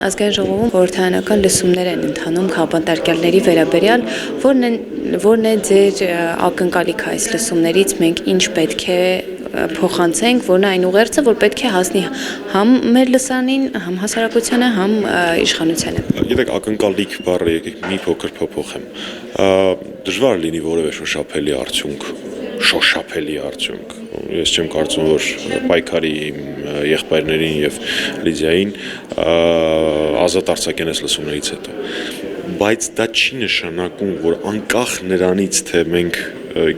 Ազգային ժողովում խորհրդարանական լսումներ են ընթանում քաղաքապետարանի վերաբերյալ, որն է ձեր ակնկալիքը այս լսումներից, մենք ինչ պետք է փոխանցենք, որն է այն ուղերձը, որ պետք է հասնի համ մեր լսարանին, համ հասարակությանը, համ իշխանությանը։ Գիտեք, ակնկալիք բառը եկեք մի փոքր փոփոխեմ։ Դժվար լինի որևէ շոշափելի արդյունք։ Ես չեմ կարծում, որ պայքարի եղբայրներին եւ Լիդիային ազատ արձակեն այս լսումներից հետո։ Բայց դա չի նշանակում, որ անկախ նրանից, թե մենք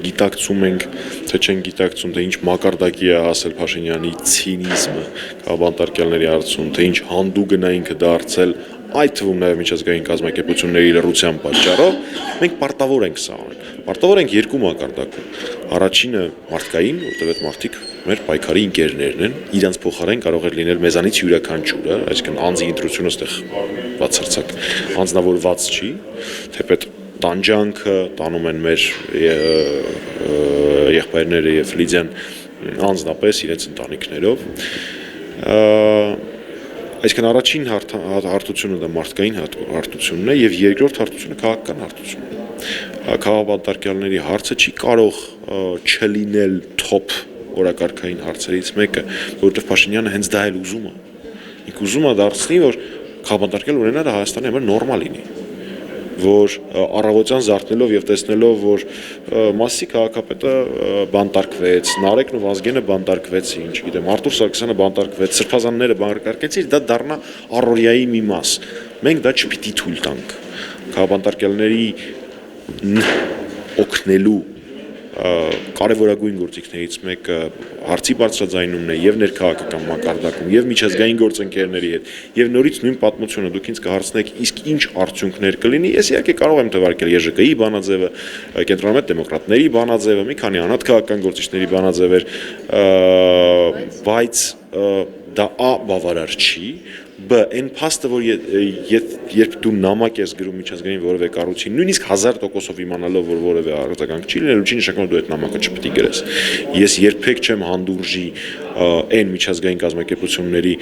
գիտակցում ենք, թե չեն գիտակցում, թե ինչ մակարդակի է հասել Փաշինյանի ցինիզմը քաղաքապետարների հարցում, թե ինչ հանդուգն է ինքը դարձել, այդ թվում նաև միջազգային կազմակերպությունների լռության պատճառով, մենք պարտավոր ենք սա անել։ Պարտավոր ենք երկու մակարդակում։ Առաջինը մարդկային, որտեղ այդ մարդիկ մեր պայքարի ընկերներն են, իրանց փոխարեն կարող է լինել մեզանից յուրաքանչյուրը, այսինքն անձի ընտրությունը այստեղ բացարձակ անձնավորված չի, թեպետ տանջանքը տանում են մեր եղբայրները եւ Լիդիան անձնապես իրենց ընտանիքներով։ Այսինքն առաջին հարթությունը դա մարդկային հարթությունն է եւ երկրորդ հարթությունը քաղաքական հարթությունն է։ Քաղաքապետարանի հարցը չի կարող չլինել top օրակարգային հարցերից մեկը, որովհետեւ Փաշինյանը հենց դա էլ ուզում է։ Ինքը ուզում է դարձնի, որ քաղաքապետարանը ունենա Հայաստանի համար նորմալ լինի, որ առավոտյան զարթնելով եւ տեսնելով, որ Մասի քաղաքապետը բանտարկվեց, Նարեկն ու Վազգենը բանտարկվեցին, չգիտեմ, Արտուր Սարգսյանը բանտարկվեց, Սրբազանները բանտարկեցին, դա դառնա առօրյայի մի մաս։ Մենք դա չպիտի թույլ տանք։ Քաղաքապետարների օգնելու կարևորագույն գործիքներից մեկը հարցի բարձրաձայնումն է եւ ներքաղաքական մակարդակում եւ միջազգային գործընկերների հետ եւ նորից նույն պատմությունը դուք ինձ կհարցնեք իսկ ինչ արդյունքներ կլինի ես իհարկե կարող եմ թվարկել ԵԺԿ-ի բանաձևը կենտրոնամետ դեմոկրատների բանաձևը մի քանի անհատ քաղաքական գործիչների բանաձևեր բայց դա բավարար չի B այն փաստը որ երբ դու նամակ ես գրում միջազգային որևէ կառույցին նույնիսկ 1000% իմանալով որ որևէ արձագանք չի լինելու չի նշանակում դու այդ նամակը չպետք է գրես ես երբեք չեմ հանդուրժի այն միջազգային կազմակերպությունների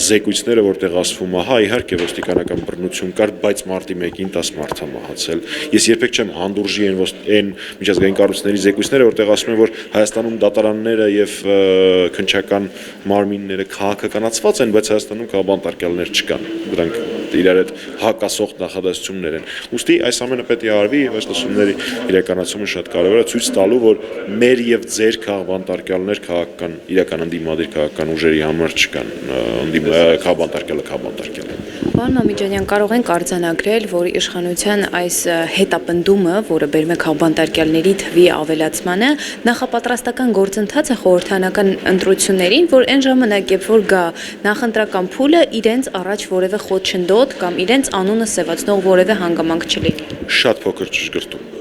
զեկույցները որտեղ ասվում է հա իհարկե ոստիկանական բռնություն կար բայց մարտի 1-ին 10 մարդ է մահացել ես երբեք չեմ հանդուրժի այն միջազգային կառույցների զեկույցները որտեղ ասում են որ Հայաստանում դատարանները եւ քննչական մարմինները քաղաքականացված են բայց Հայաստանում քաղաքապետարներ չկան դրանք իրար հետ հակասող նախադասություններ են ուստի այս ամենը պետք է արվի այս լսումների իրականացումը շատ կարևոր է ցույց տալու որ մեր եւ ձեր քաղաքապետարներ քաղաքական իրական ընդդիմադիր քաղաքական ուժերի համար չկան քաղաքապետարները Պարոն Մամիջանյան, կարող ենք արձանագրել, որ իշխանության այս հետապնդումը, որը բերում է քաղաքապետարների թվի ավելացմանը, նախապատրաստական գործընթաց է խորհրդարանական ընտրություններին, որ այն ժամանակ, երբ որ գա նախընտրական փուլը, իրենց առաջ որևէ խոչընդոտ կամ իրենց անունը սևացնող որևէ հանգամանք չլինի։ Շատ փոքր ճշգրտում։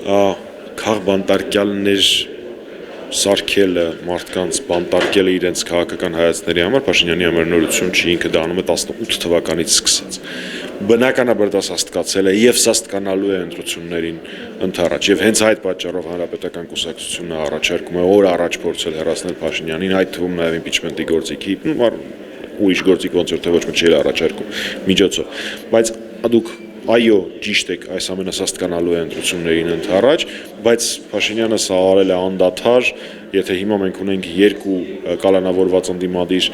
Քաղաքապետարներ սարքելը մարդկանց բանտարկելը իրենց քաղաքական հայացքների համար Փաշինյանի համար նորություն չի ինքը դա անում է 18 թվականից սկսած բնականաբար դա սաստկացել է եւ սաստկանալու է ընտրություններին ընդառաջ եւ հենց այդ պատճառով հանրապետական կուսակցությունը առաջարկում է օր առաջ փորձել հեռացնել Փաշինյանին այդ թվում նաեւ իմպիչմենտի գործիքի ուրիշ գործիք ոնց որ թե ոչ մի չի առաջարկում միջոցով բայց դուք Այո, ճիշտ եք, այս ամենը սաստկանալու է ընտրություններին ընդառաջ, բայց Փաշինյանը սա արել է անդադար, եթե հիմա մենք ունենք երկու կալանավորված ընդդիմադիր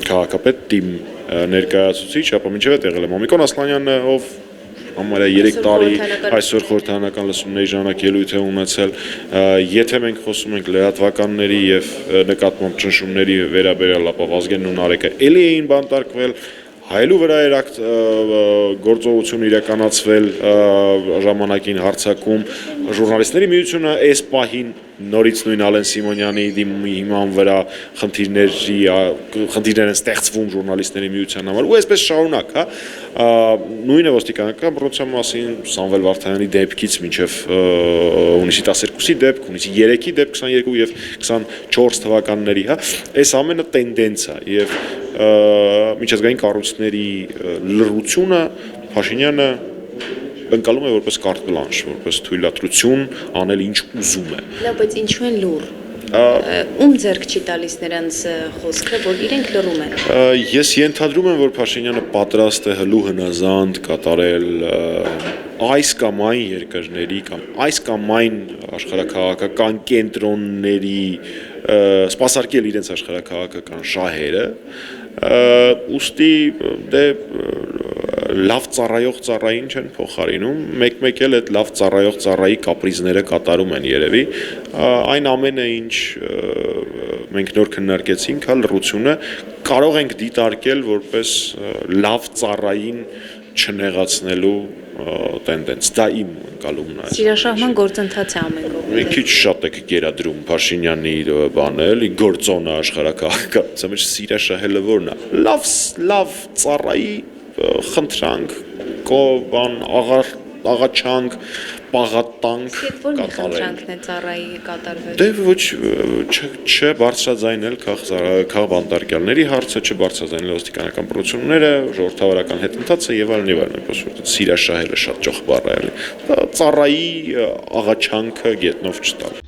քաղաքապետ թիմ ներկայացուցիչ, ապա մինչև այդ եղել է Մամիկոն Ասլանյանը, ով համարյա 3 տարի այսօր խորհրդարանական լսումների ժամանակ ելույթ է ունեցել, եթե մենք խոսում ենք լրատվականների եւ նկատմամբ ճնշումների վերաբերյալ, ապա Վազգենն ու Նարեկը էլի էին բանտարկվել Հայելու վրա էր գործողություն իրականացվել ժամանակին հարցակում ժուրնալիստների միությունը այս պահին նորից նույն Ալեն Սիմոնյանի հիման վրա խնդիրներ են ստեղծվում ժուրնալիստների միության համար ու այսպես շարունակ, հա նույնը ոստիկանական բռնության մասին Սամվել Վարդանյանի դեպքից մինչև հունիսի 12-ի դեպք, հունիսի 3-ի դեպք 22 եւ 24 թվականների, հա այս ամենը տենդենս է եւ միջազգային կառույցների լռությունը Փաշինյանը ընկալում է որպես կարտ բլանշ, որպես թույլատրություն անել ինչ ուզում է։ Լավ, բայց ինչու են լուր։ ում ձեռք չի տալիս նրանց խոսքը, որ իրենք լռում են։ Ես ենթադրում եմ, որ Փաշինյանը պատրաստ է հլու հնազանդ կատարել այս կամ այն երկրների կամ այս կամ այն աշխարհաքաղաքական կենտրոնների սպասարկել իրենց աշխարհաքաղաքական շահերը, ուստի դե լավ ծառայող ծառային չեն փոխարինում, մեկ-մեկ էլ այդ լավ ծառայող ծառայի կապրիզները կատարում են երևի, այն ամենը ինչ մենք նոր քննարկեցինք, լռությունը կարող ենք դիտարկել որպես լավ ծառային չնեղացնելու տենդենց, դա իմ ընկալումն է։ Սիրաշահման գործընթաց է ամեն կողմից։ Մի քիչ շատ եք գերադրում Փաշինյանի բանը, էլի գործոնը աշխարհակահաղական, մեջ սիրաշահելը որն է։ Լավ ծառայի խնդրանք, աղաչանք, պաղատանք Որ մի խնդրանքն է ծառայի կատարվել։ Դե ոչ չբարձրաձայնել քաղբանտարկյալների հարցը, չբարձրաձայնել ոստիկանական պրոցedուրները, ժողովրդավարական հետընթացը եւ այլն եւ այլն, սիրաշահելը շատ ճոխ բառ է, ծառայի աղաչանքը գետնով չտալ։